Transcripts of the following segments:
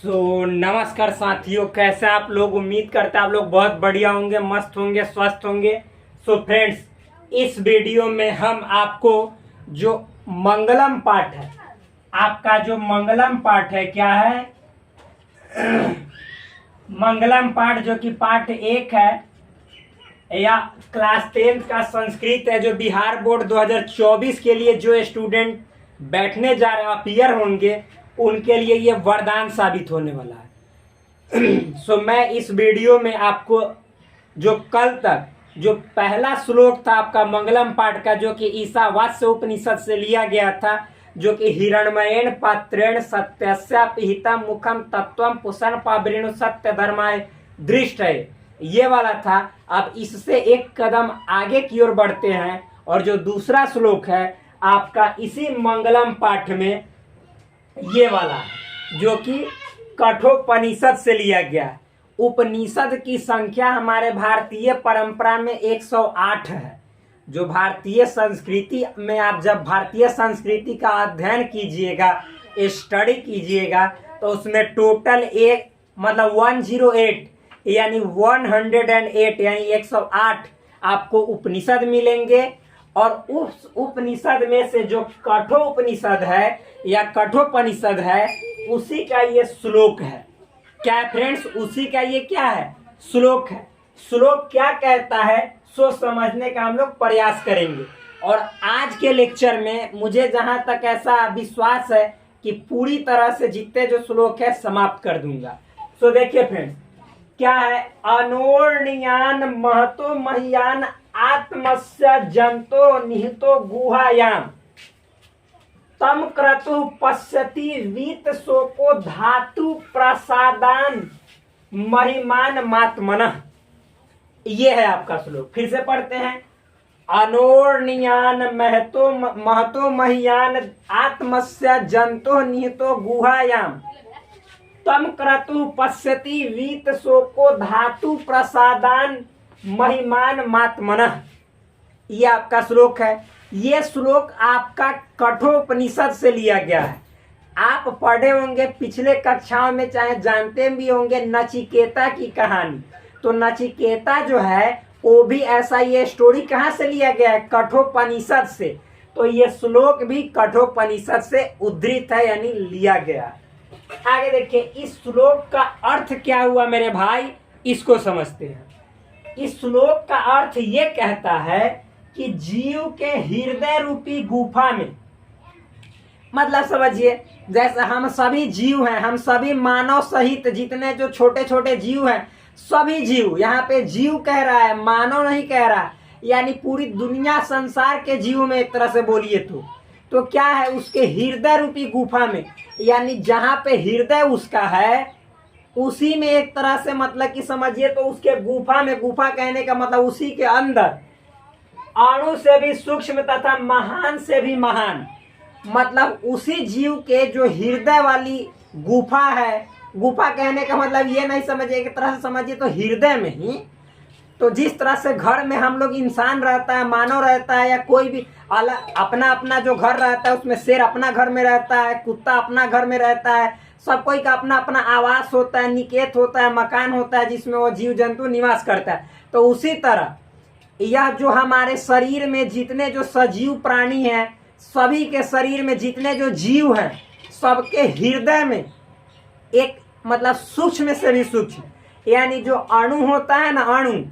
नमस्कार साथियों, कैसे आप लोग। उम्मीद करते हैं आप लोग बहुत बढ़िया होंगे, मस्त होंगे, स्वस्थ होंगे। फ्रेंड्स, इस वीडियो में हम आपको जो मंगलम पाठ है, आपका जो मंगलम पाठ है, क्या है मंगलम पाठ, जो कि पाठ 1 है, या क्लास 10 का संस्कृत है, जो बिहार बोर्ड 2024 के लिए जो स्टूडेंट बैठने जा रहे हैं, अपीयर होंगे, उनके लिए ये वरदान साबित होने वाला है। मैं इस वीडियो में आपको जो कल तक जो पहला श्लोक था आपका मंगलम पाठ का, जो कि ईशावास्य उपनिषद से लिया गया था, जो कि हिरण्मयेन पात्रेण सत्यस्य पिहिता मुखम तत्वम पुषण पावृणु सत्य धर्माय दृष्ट है, ये वाला था। अब इससे एक कदम आगे की ओर बढ़ते हैं, और जो दूसरा श्लोक है आपका इसी मंगलम पाठ में, ये वाला है, जो कि कठोपनिषद से लिया गया है। उपनिषद की संख्या हमारे भारतीय परंपरा में 108 है। जो भारतीय संस्कृति में, आप जब भारतीय संस्कृति का अध्ययन कीजिएगा, स्टडी कीजिएगा, तो उसमें टोटल एक मतलब 108 यानी 108 यानी 108 आपको उपनिषद मिलेंगे। और उस उपनिषद में से जो कठोपनिषद है या कठोपनिषद है, उसी का ये श्लोक है। क्या है फ्रेंड्स? उसी का ये क्या है? श्लोक है। श्लोक क्या कहता है, सो समझने का हम लोग प्रयास करेंगे। और आज के लेक्चर में मुझे जहां तक ऐसा विश्वास है कि पूरी तरह से जितने जो श्लोक है समाप्त कर दूंगा। देखिए फ्रेंड्स, क्या है? अनोर्णयान महतो महियान आत्मस्य जंतो निहितो गुहायाम तम क्रतु पश्यति वीत शोको धातु प्रसादान महिमान मात्मनः। ये है आपका श्लोक। फिर से पढ़ते हैं। अनोर्णयान महतो महियान आत्मस्य जंतो निहितो गुहायाम तम क्रतु पश्यति वीत शोको धातु प्रसादान महिमान मात्मनः। ये आपका श्लोक है। ये श्लोक आपका कठोपनिषद से लिया गया है। आप पढ़े होंगे पिछले कक्षाओं में, चाहे जानते भी होंगे नचिकेता की कहानी। तो नचिकेता जो है वो भी ऐसा, ये स्टोरी कहाँ से लिया गया है? कठोपनिषद से। तो ये श्लोक भी कठोपनिषद से उद्धृत है, यानी लिया गया है। आगे देखिए, इस श्लोक का अर्थ क्या हुआ मेरे भाई, इसको समझते हैं। इस श्लोक का अर्थ ये कहता है कि जीव के हृदय रूपी गुफा में, मतलब समझिए, जैसे हम सभी जीव हैं, हम सभी मानव सहित जितने जो छोटे छोटे जीव हैं, सभी जीव, यहाँ पे जीव कह रहा है, मानव नहीं कह रहा, यानी पूरी दुनिया संसार के जीव में एक तरह से बोलिए तो क्या है? उसके हृदय रूपी गुफा में, यानी जहां पे हृदय उसका है उसी में एक तरह से, मतलब कि समझिए तो उसके गुफा में, गुफा कहने का मतलब उसी के अंदर अणु से भी सूक्ष्म तथा महान से भी महान, मतलब उसी जीव के जो हृदय वाली गुफा है, गुफा कहने का मतलब ये नहीं समझिए, एक तरह से समझिए तो हृदय में ही। तो जिस तरह से घर में हम लोग, इंसान रहता है, मानव रहता है, या कोई भी अलग अपना अपना जो घर रहता है, उसमें शेर अपना घर में रहता है, कुत्ता अपना घर में रहता है, सब कोई का अपना अपना आवास होता है, निकेत होता है, मकान होता है, जिसमें वो जीव जंतु निवास करता है। तो उसी तरह यह जो हमारे शरीर में जितने जो सजीव प्राणी हैं, सभी के शरीर में जितने जो जीव हैं, सबके हृदय में एक मतलब सूक्ष्म से भी सूक्ष्म, यानी जो अणु होता है ना, अणु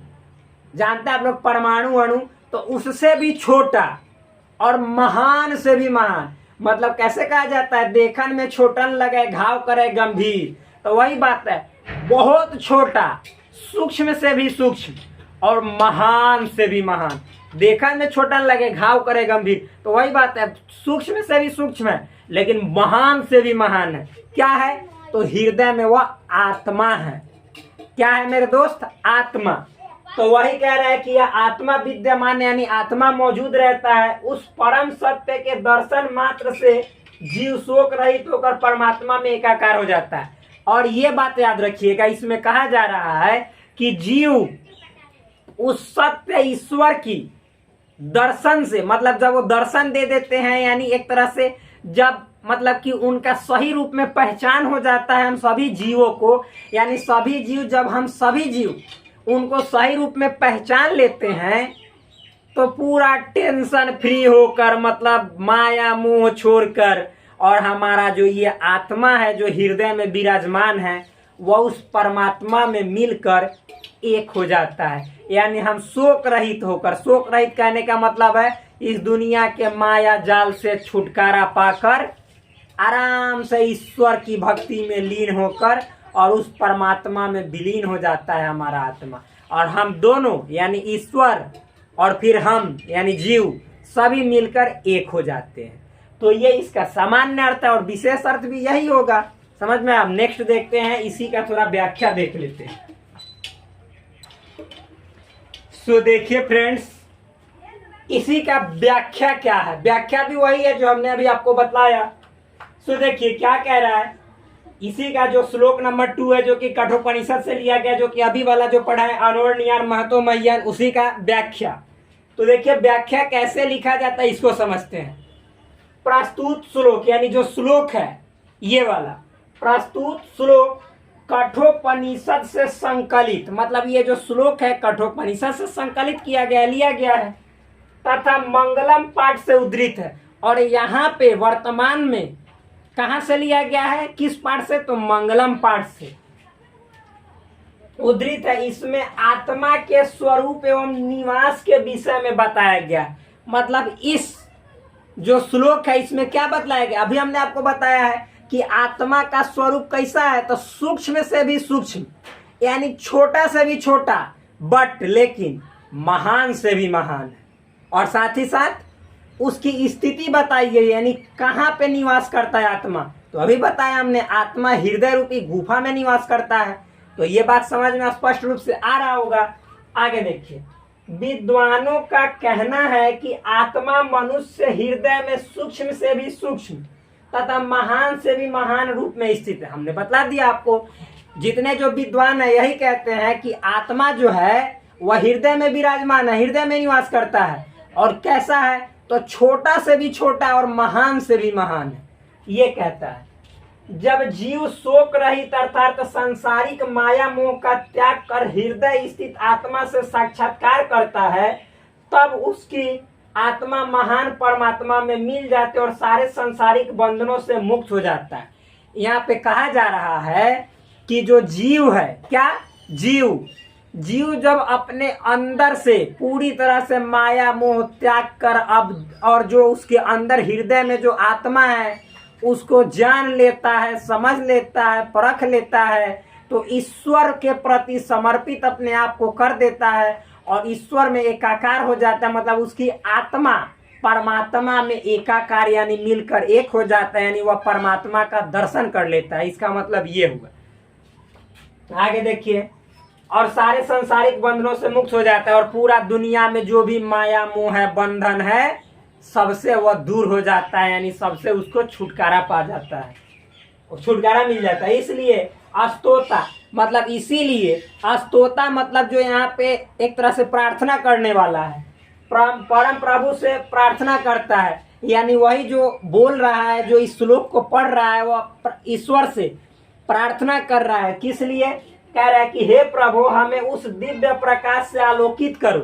जानते हैं आप लोग, परमाणु अणु, तो उससे भी छोटा और महान से भी महान, मतलब कैसे कहा जाता है? देखन में छोटन लगे घाव करे गंभीर। तो वही बात है, बहुत छोटा, सूक्ष्म से भी सूक्ष्म और महान से भी महान। देखन में छोटन लगे घाव करे गंभीर, तो वही बात है, सूक्ष्म से भी सूक्ष्म है लेकिन महान से भी महान है। क्या है? तो हृदय में वह आत्मा है। क्या है मेरे दोस्त? आत्मा। तो वही कह रहा है कि यह आत्मा विद्यमान, यानी आत्मा मौजूद रहता है। उस परम सत्य के दर्शन मात्र से जीव शोक रहित होकर परमात्मा में एकाकार हो जाता है। और ये बात याद रखिएगा, इसमें कहा जा रहा है कि जीव उस सत्य ईश्वर की दर्शन से, मतलब जब वो दर्शन दे देते हैं, यानी एक तरह से जब मतलब कि उनका सही रूप में पहचान हो जाता है हम सभी जीवों को, यानी सभी जीव, जब हम सभी जीव उनको सही रूप में पहचान लेते हैं तो पूरा टेंशन फ्री होकर, मतलब माया मोह छोड़कर, और हमारा जो ये आत्मा है जो हृदय में विराजमान है वह उस परमात्मा में मिलकर एक हो जाता है। यानी हम शोक रहित होकर, शोक रहित कहने का मतलब है इस दुनिया के माया जाल से छुटकारा पाकर आराम से ईश्वर की भक्ति में लीन होकर और उस परमात्मा में विलीन हो जाता है हमारा आत्मा, और हम दोनों यानी ईश्वर और फिर हम यानी जीव सभी मिलकर एक हो जाते हैं। तो ये इसका सामान्य अर्थ है और विशेष अर्थ भी यही होगा। समझ में? अब नेक्स्ट देखते हैं, इसी का थोड़ा व्याख्या देख लेते हैं। सो देखिए फ्रेंड्स, इसी का व्याख्या क्या है? व्याख्या भी वही है जो हमने अभी आपको बताया। सो देखिए क्या कह रहा है, इसी का जो श्लोक नंबर 2 है जो कि कठोपनिषद से लिया गया, जो कि अभी वाला जो पढ़ा है अनोरणीयान महतो मह्यान, उसी का व्याख्या। तो देखिए व्याख्या कैसे लिखा जाता है इसको समझते हैं। प्रस्तुत श्लोक यानी जो श्लोक है ये वाला, प्रस्तुत श्लोक कठोपनिषद से संकलित, मतलब ये जो श्लोक है कठोपनिषद से संकलित किया गया, लिया गया है, तथा मंगलम पाठ से उद्धृत है। और यहाँ पे वर्तमान में कहाँ से लिया गया है, किस पाठ से? तो मंगलम पाठ से उद्धृत है। इसमें आत्मा के स्वरूप एवं निवास के विषय में बताया गया। मतलब इस जो श्लोक है इसमें क्या बतलाया गया? अभी हमने आपको बताया है कि आत्मा का स्वरूप कैसा है, तो सूक्ष्म से भी सूक्ष्म, यानी छोटा से भी छोटा, बट लेकिन महान से भी महान है। और साथ ही साथ उसकी स्थिति बताई गई, यानी कहाँ पे निवास करता है आत्मा। तो अभी बताया हमने, आत्मा हृदय रूपी गुफा में निवास करता है। तो ये बात समझ में स्पष्ट रूप से आ रहा होगा। आगे देखिए, विद्वानों का कहना है कि आत्मा मनुष्य हृदय में सूक्ष्म से भी सूक्ष्म तथा महान से भी महान रूप में स्थित है। हमने बतला दिया आपको, जितने जो विद्वान है यही कहते हैं कि आत्मा जो है वह हृदय में विराजमान है, हृदय में निवास करता है। और कैसा है? तो छोटा से भी छोटा और महान से भी महान है, ये कहता है। जब जीव शोक रहित अर्थात सांसारिक माया मोह का त्याग कर हृदय स्थित आत्मा से साक्षात्कार करता है, तब उसकी आत्मा महान परमात्मा में मिल जाते और सारे सांसारिक बंधनों से मुक्त हो जाता है। यहाँ पे कहा जा रहा है कि जो जीव है, क्या जीव जब अपने अंदर से पूरी तरह से माया मोह त्याग कर अब और जो उसके अंदर हृदय में जो आत्मा है उसको जान लेता है, समझ लेता है, परख लेता है, तो ईश्वर के प्रति समर्पित अपने आप को कर देता है और ईश्वर में एकाकार हो जाता है। मतलब उसकी आत्मा परमात्मा में एकाकार यानी मिलकर एक हो जाता है, यानी वह परमात्मा का दर्शन कर लेता है। इसका मतलब ये हुआ। आगे देखिए, और सारे सांसारिक बंधनों से मुक्त हो जाता है और पूरा दुनिया में जो भी माया मोह है, बंधन है, सबसे वह दूर हो जाता है, यानी सबसे उसको छुटकारा पा जाता है, छुटकारा मिल जाता है। इसलिए अस्तोता मतलब इसीलिए अस्तोता मतलब जो यहाँ पे एक तरह से प्रार्थना करने वाला है, परम प्रभु से प्रार्थना करता है, यानी वही जो बोल रहा है, जो इस श्लोक को पढ़ रहा है, वह ईश्वर से प्रार्थना कर रहा है। किस लिए? कह रहा है कि हे प्रभु हमें उस दिव्य प्रकाश से आलोकित करो।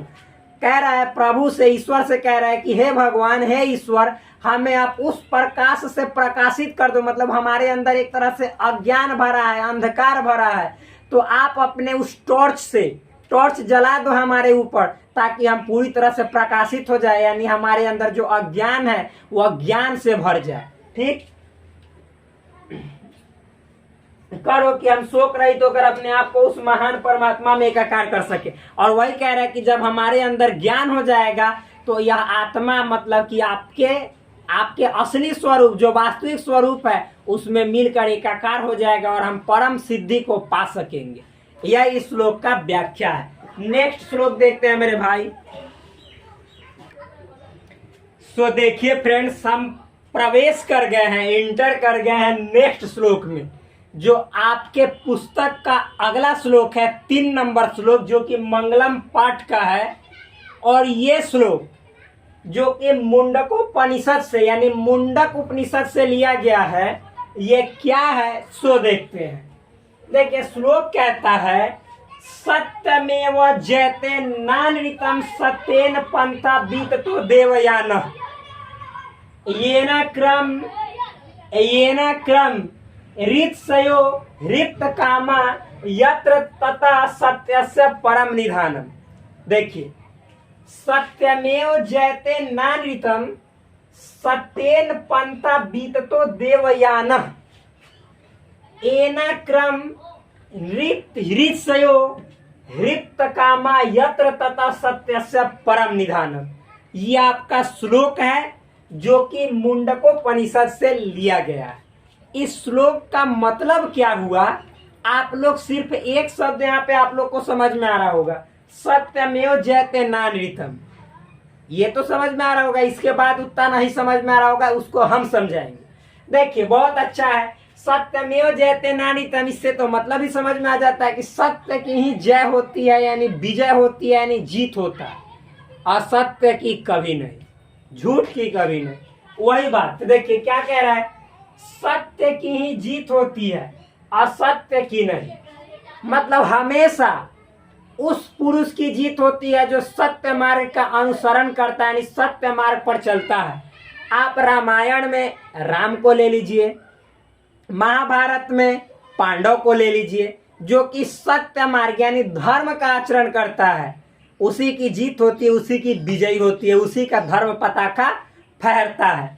कह रहा है प्रभु से, ईश्वर से कह रहा है कि हे भगवान, हे ईश्वर, हमें आप उस प्रकाश से प्रकाशित कर दो। मतलब हमारे अंदर एक तरह से अज्ञान भरा है, अंधकार भरा है, तो आप अपने उस टॉर्च जला दो हमारे ऊपर, ताकि हम पूरी तरह से प्रकाशित हो जाए, यानी हमारे अंदर जो अज्ञान है वह ज्ञान से भर जाए। ठीक करो कि हम शोक रहित होकर अपने आप को उस महान परमात्मा में एकाकार कर सके। और वही कह रहा है कि जब हमारे अंदर ज्ञान हो जाएगा तो यह आत्मा मतलब कि आपके असली स्वरूप जो वास्तविक स्वरूप है उसमें मिलकर एकाकार हो जाएगा और हम परम सिद्धि को पा सकेंगे। यह इस श्लोक का व्याख्या है। नेक्स्ट श्लोक देखते हैं मेरे भाई। सो देखिए फ्रेंड्स, हम प्रवेश कर गए हैं, इंटर कर गए हैं नेक्स्ट श्लोक में, जो आपके पुस्तक का अगला श्लोक है, 3 नंबर श्लोक, जो कि मंगलम पाठ का है। और ये श्लोक जो कि मुंडकोपनिषद से यानी मुंडक उपनिषद से लिया गया है। ये क्या है सो देखते हैं। देखिए श्लोक कहता है सत्यमेव जयते नानृतम सत्येन पंथा बीततो देवयानः येन क्रम ऋत्सयो ऋत कामा यत्र तथा सत्यस्य परम निधानम। देखिए सत्यमेव जयते नानृतम सत्येन पंथा बीततो देवयानः येन क्रम ऋत्सयो ऋत कामा यत्र तथा सत्यस्य परम निधानम। ये आपका श्लोक है जो कि मुंडकोपनिषद से लिया गया है। इस श्लोक का मतलब क्या हुआ, आप लोग सिर्फ एक शब्द यहाँ पे आप लोग को समझ में आ रहा होगा, सत्यमेव जयते नानृतम। ये तो समझ में आ रहा होगा, इसके बाद उतना नहीं समझ में आ रहा होगा, उसको हम समझाएंगे। देखिए बहुत अच्छा है, सत्यमेव जयते नानृतम, इससे तो मतलब ही समझ में आ जाता है कि सत्य की ही जय होती है यानी विजय होती है यानी जीत होता है, असत्य की कभी नहीं, झूठ की कभी नहीं। वही बात देखिए क्या कह रहा है, सत्य की ही जीत होती है असत्य की नहीं। मतलब हमेशा उस पुरुष की जीत होती है जो सत्य मार्ग का अनुसरण करता है यानी सत्य मार्ग पर चलता है। आप रामायण में राम को ले लीजिए, महाभारत में पांडव को ले लीजिए, जो कि सत्य मार्ग यानी धर्म का आचरण करता है, उसी की जीत होती है, उसी की विजयी होती है, उसी का धर्म पताका फहरता है।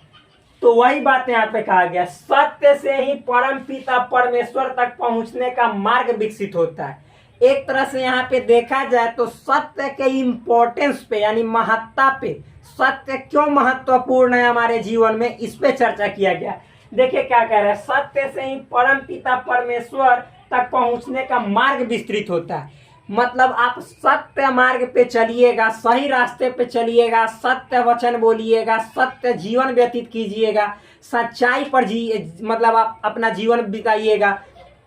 तो वही बात यहाँ पे कहा गया, सत्य से ही परम पिता परमेश्वर तक पहुंचने का मार्ग विकसित होता है। एक तरह से यहाँ पे देखा जाए तो सत्य के इम्पोर्टेंस पे यानी महत्ता पे, सत्य क्यों महत्वपूर्ण है हमारे जीवन में, इस पे चर्चा किया गया। देखिए क्या कह रहा है, सत्य से ही परम पिता परमेश्वर तक पहुंचने का मार्ग विस्तृत होता है। मतलब आप सत्य मार्ग पे चलिएगा, सही रास्ते पे चलिएगा, सत्य वचन बोलिएगा, सत्य जीवन व्यतीत कीजिएगा, सच्चाई पर मतलब आप अपना जीवन बिताइएगा,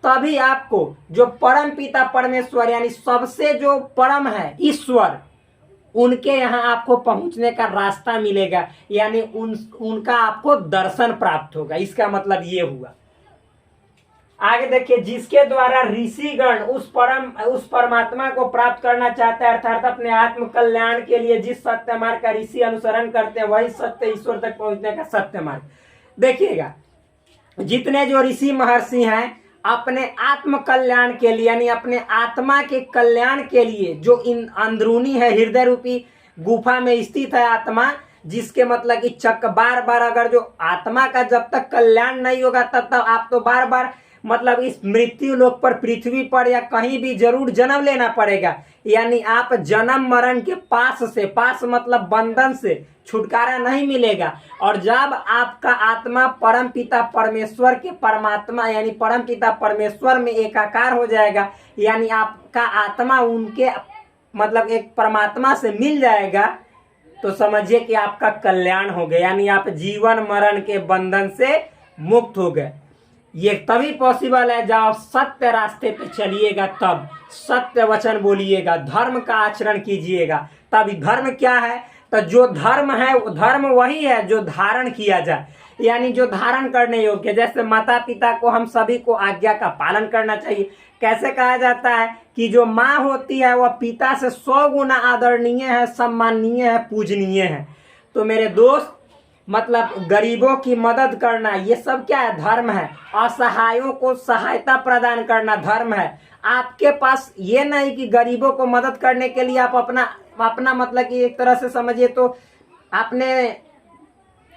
तभी आपको जो परम पिता परमेश्वर यानी सबसे जो परम है ईश्वर, उनके यहाँ आपको पहुंचने का रास्ता मिलेगा यानी उनका आपको दर्शन प्राप्त होगा। इसका मतलब ये हुआ। आगे देखिए, जिसके द्वारा ऋषिगण उस परमात्मा को प्राप्त करना चाहते हैं, अर्थात अपने आत्म कल्याण के लिए जिस सत्य मार्ग का ऋषि अनुसरण करते हैं वही सत्य ईश्वर तक पहुंचने का सत्य मार्ग। देखिएगा जितने जो ऋषि महर्षि हैं अपने आत्म कल्याण के लिए यानी अपने आत्मा के कल्याण के लिए, जो इन अंदरूनी है हृदय रूपी गुफा में स्थित है आत्मा, जिसके मतलब कि बार बार अगर जो आत्मा का जब तक कल्याण नहीं होगा तब तक आप तो बार बार मतलब इस मृत्यु लोक पर, पृथ्वी पर या कहीं भी जरूर जन्म लेना पड़ेगा। यानी आप जन्म मरण के पास मतलब बंधन से छुटकारा नहीं मिलेगा। और जब आपका आत्मा परम पिता परमेश्वर के परमात्मा यानी परम पिता परमेश्वर में एकाकार हो जाएगा, यानी आपका आत्मा उनके मतलब एक परमात्मा से मिल जाएगा, तो समझिए कि आपका कल्याण हो गया, यानी आप जीवन मरण के बंधन से मुक्त हो गए। ये तभी पॉसिबल है जब आप सत्य रास्ते पे चलिएगा, तब सत्य वचन बोलिएगा, धर्म का आचरण कीजिएगा। तभी धर्म क्या है, तो जो धर्म है वो धर्म वही है जो धारण किया जाए, यानी जो धारण करने योग्य। जैसे माता पिता को हम सभी को आज्ञा का पालन करना चाहिए। कैसे कहा जाता है कि जो माँ होती है वह पिता से 100 गुना आदरणीय है, सम्माननीय है, पूजनीय है। तो मेरे दोस्त मतलब गरीबों की मदद करना ये सब क्या है, धर्म है। असहायों को सहायता प्रदान करना धर्म है। आपके पास ये नहीं कि गरीबों को मदद करने के लिए आप अपना मतलब कि एक तरह से समझिए तो आपने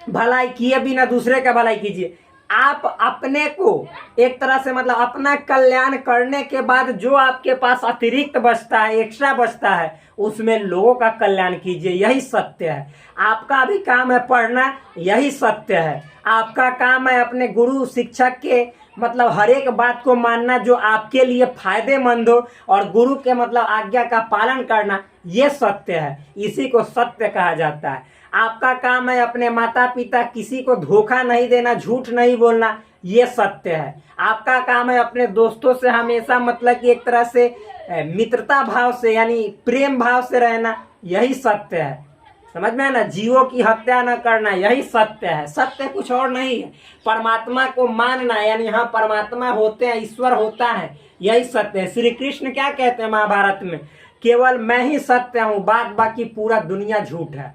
भलाई किए बिना दूसरे का भलाई कीजिए। आप अपने को एक तरह से मतलब अपना कल्याण करने के बाद जो आपके पास अतिरिक्त बचता है, एक्स्ट्रा बचता है, उसमें लोगों का कल्याण कीजिए। यही सत्य है। आपका भी काम है पढ़ना, यही सत्य है। आपका काम है अपने गुरु शिक्षक के मतलब हर एक बात को मानना जो आपके लिए फायदेमंद हो, और गुरु के मतलब आज्ञा का पालन करना, ये सत्य है। इसी को सत्य कहा जाता है। आपका काम है अपने माता पिता किसी को धोखा नहीं देना, झूठ नहीं बोलना, ये सत्य है। आपका काम है अपने दोस्तों से हमेशा मतलब कि एक तरह से मित्रता भाव से यानी प्रेम भाव से रहना, यही सत्य है। समझ में है ना, जीवों की हत्या न करना, यही सत्य है। सत्य कुछ और नहीं है, परमात्मा को मानना, यानी हाँ परमात्मा होते हैं, ईश्वर होता है, यही सत्य है। श्री कृष्ण क्या कहते हैं महाभारत में, केवल मैं ही सत्य हूं, बाद बाकी पूरा दुनिया झूठ है।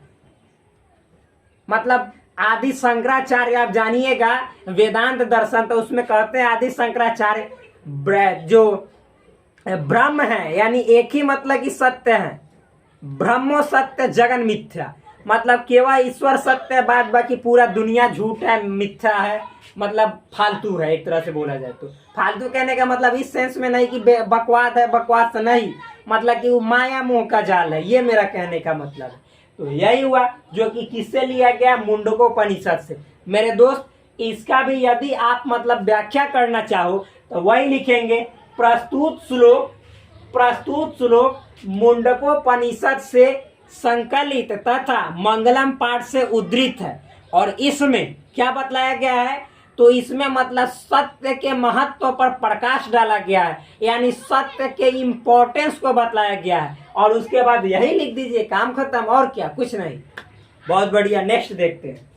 मतलब आदि शंकराचार्य आप जानिएगा वेदांत दर्शन, तो उसमें कहते हैं आदि शंकराचार्य जो ब्रह्म है यानी एक ही मतलब कि सत्य है, ब्रह्मो सत्य जगन मिथ्या, मतलब केवल ईश्वर सत्य है, बाद बाकी पूरा दुनिया झूठ है, मिथ्या है, मतलब फालतू है। एक तरह से बोला जाए तो फालतू कहने का मतलब इस सेंस में नहीं कि बकवास है, बकवास नहीं, मतलब कि वो माया मोह का जाल है, ये मेरा कहने का मतलब है। तो यही हुआ जो कि किससे लिया गया, मुंडकोपनिषद से। मेरे दोस्त इसका भी यदि आप मतलब व्याख्या करना चाहो तो वही लिखेंगे, प्रस्तुत श्लोक मुंडकोपनिषद से संकलित तथा मंगलम पाठ से उद्धृत है। और इसमें क्या बतलाया गया है, तो इसमें मतलब सत्य के महत्व पर प्रकाश डाला गया है, यानी सत्य के इम्पोर्टेंस को बतलाया गया है। और उसके बाद यही लिख दीजिए, काम खत्म, और क्या, कुछ नहीं। बहुत बढ़िया, नेक्स्ट देखते हैं।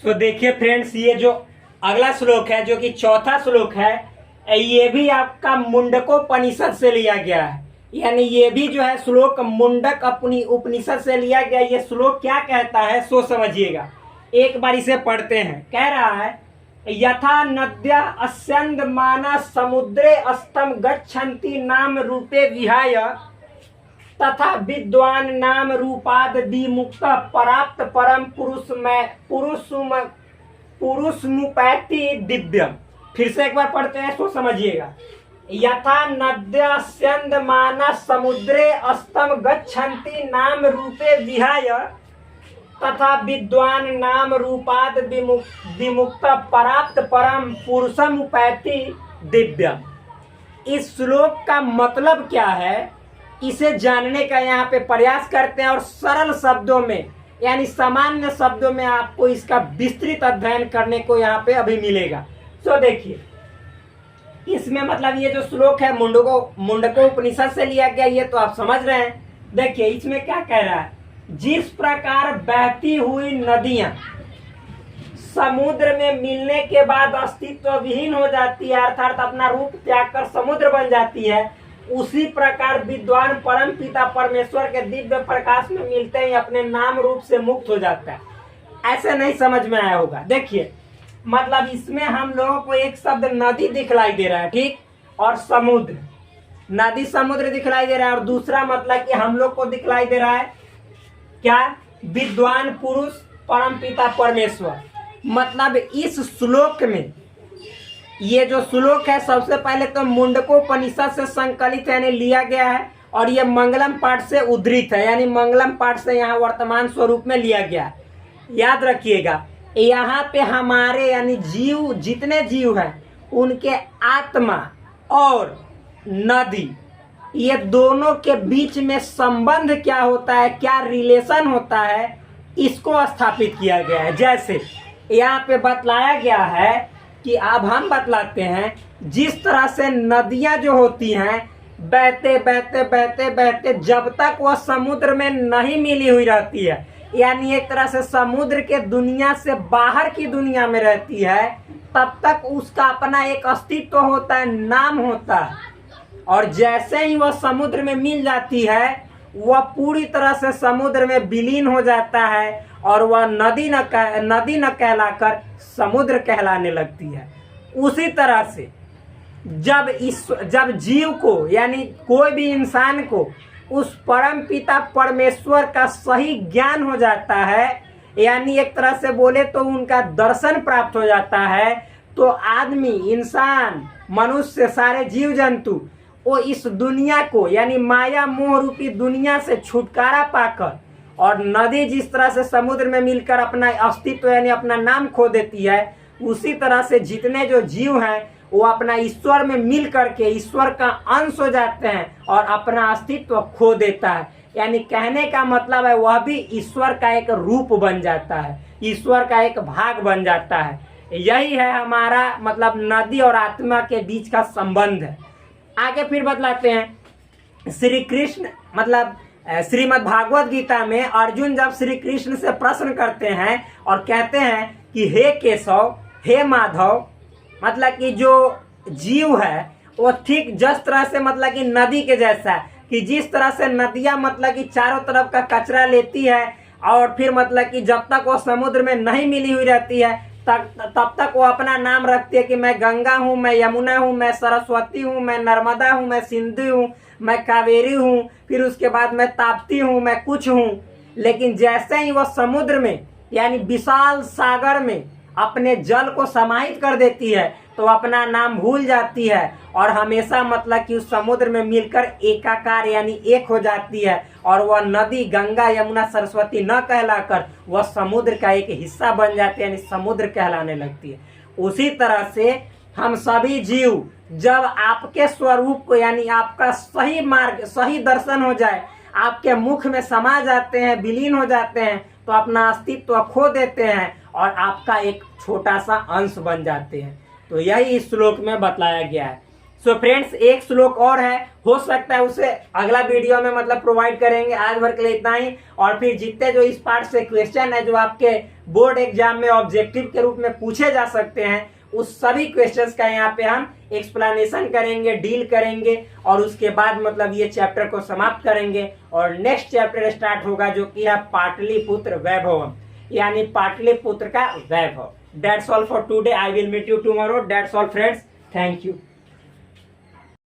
तो देखिए फ्रेंड्स, ये जो अगला श्लोक है, जो कि चौथा श्लोक है, ये भी आपका मुंडकोपनिषद से लिया गया है, यानी ये भी जो है श्लोक मुंडक अपनी उपनिषद से लिया गया। ये श्लोक क्या कहता है सो समझिएगा, एक बार इसे पढ़ते हैं। कह रहा है, यथा नद्या अस्यन्दमाना समुद्रे अस्तम गच्छन्ति नाम रूपे विहाय तथा विद्वान नाम रूपाद विमुक्त पराप्त परम पुरुषमुपैति दिव्यम। फिर से एक बार पढ़ते हैं तो समझिएगा। यथा नद्यस्यन्दमाना समुद्रे अस्तम गच्छन्ति नाम रूपे विहाय तथा विद्वान नाम रूपाद विमुक्त पराप्त परम पुरुषमुपैति दिव्यम। इस श्लोक का मतलब क्या है, इसे जानने का यहाँ पे प्रयास करते हैं, और सरल शब्दों में यानी सामान्य शब्दों में आपको इसका विस्तृत अध्ययन करने को यहाँ पे अभी मिलेगा। तो देखिए इसमें मतलब ये जो श्लोक है मुंडकोपनिषद से लिया गया, ये तो आप समझ रहे हैं। देखिए इसमें क्या कह रहा है, जिस प्रकार बहती हुई नदियां समुद्र में मिलने के बाद अस्तित्व विहीन हो जाती है, अर्थात अपना रूप त्याग कर समुद्र बन जाती है, उसी प्रकार विद्वान परम पिता परमेश्वर के दिव्य प्रकाश में मिलते ही अपने नाम रूप से मुक्त हो जाता है। ऐसे नहीं समझ में आया होगा। देखिए मतलब इसमें हम लोगों को एक शब्द नदी दिखलाई दे रहा है, ठीक, और समुद्र, नदी समुद्र दिखलाई दे रहा है, और दूसरा मतलब कि हम लोग को दिखलाई दे रहा है क्या, विद्वान पुरुष परम पिता परमेश्वर। मतलब इस श्लोक में, ये जो श्लोक है सबसे पहले तो मुंडकोपनिषद से संकलित यानी लिया गया है, और ये मंगलम पाठ से उद्धृत है, यानी मंगलम पाठ से यहाँ वर्तमान स्वरूप में लिया गया है। याद रखिएगा यहाँ पे हमारे यानी जीव, जितने जीव हैं उनके आत्मा और नदी, ये दोनों के बीच में संबंध क्या होता है, क्या रिलेशन होता है, इसको स्थापित किया गया है। जैसे यहाँ पे बतलाया गया है कि अब हम बतलाते हैं, जिस तरह से नदियां जो होती हैं बहते बहते बहते बहते जब तक वह समुद्र में नहीं मिली हुई रहती है, यानी एक तरह से समुद्र के दुनिया से बाहर की दुनिया में रहती है, तब तक उसका अपना एक अस्तित्व होता है, नाम होता है। और जैसे ही वह समुद्र में मिल जाती है, वह पूरी तरह से समुद्र में विलीन हो जाता है, और वह नदी न कहलाकर समुद्र कहलाने लगती है। उसी तरह से जब जीव को यानी कोई भी इंसान को उस परम पिता परमेश्वर का सही ज्ञान हो जाता है, यानी एक तरह से बोले तो उनका दर्शन प्राप्त हो जाता है, तो आदमी, इंसान, मनुष्य, सारे जीव जंतु वो इस दुनिया को यानी माया मोह रूपी दुनिया से छुटकारा पाकर, और नदी जिस तरह से समुद्र में मिलकर अपना अस्तित्व यानी अपना नाम खो देती है, उसी तरह से जितने जो जीव हैं वो अपना ईश्वर में मिल करके ईश्वर का अंश हो जाते हैं और अपना अस्तित्व खो देता है। यानी कहने का मतलब है वह भी ईश्वर का एक रूप बन जाता है, ईश्वर का एक भाग बन जाता है। यही है हमारा मतलब नदी और आत्मा के बीच का संबंध है। आगे फिर बतलाते हैं, श्री कृष्ण मतलब श्रीमद् भागवत गीता में अर्जुन जब श्री कृष्ण से प्रश्न करते हैं और कहते हैं कि हे केशव, हे माधव, मतलब कि जो जीव है वो ठीक जिस तरह से मतलब कि नदी के जैसा है, कि जिस तरह से नदियां मतलब कि चारों तरफ का कचरा लेती है और फिर मतलब कि जब तक वो समुद्र में नहीं मिली हुई रहती है तब तक वो अपना नाम रखती है कि मैं गंगा हूँ, मैं यमुना हूँ, मैं सरस्वती हूँ, मैं नर्मदा हूँ, मैं सिंधु हूँ, मैं कावेरी हूँ, फिर उसके बाद मैं ताप्ती हूँ, मैं कुछ हूँ। लेकिन जैसे ही वो समुद्र में यानी विशाल सागर में अपने जल को समाहित कर देती है तो अपना नाम भूल जाती है और हमेशा मतलब कि उस समुद्र में मिलकर एकाकार यानी एक हो जाती है और वह नदी गंगा यमुना सरस्वती न कहलाकर वह समुद्र का एक हिस्सा बन जाती है, यानी समुद्र कहलाने लगती है। उसी तरह से हम सभी जीव जब आपके स्वरूप को यानी आपका सही मार्ग सही दर्शन हो जाए, आपके मुख में समा जाते हैं, विलीन हो जाते हैं, तो अपना अस्तित्व खो देते हैं और आपका एक छोटा सा अंश बन जाते हैं। तो यही इस श्लोक में बताया गया है। सो फ्रेंड्स, एक श्लोक और है, हो सकता है उसे अगला वीडियो में मतलब प्रोवाइड करेंगे। आज भर के लिए इतना ही, और फिर जितने जो इस पार्ट से क्वेश्चन है जो आपके बोर्ड एग्जाम में ऑब्जेक्टिव के रूप में पूछे जा सकते हैं, उस सभी क्वेश्चंस का यहाँ पे हम एक्सप्लेनेशन करेंगे, डील करेंगे और उसके बाद मतलब ये चैप्टर को समाप्त करेंगे और नेक्स्ट चैप्टर स्टार्ट होगा जो कि है पाटलिपुत्र वैभवम, यानी पाटलिपुत्र का वैभव। That's all for today. I will meet you tomorrow. That's all friends. Thank you.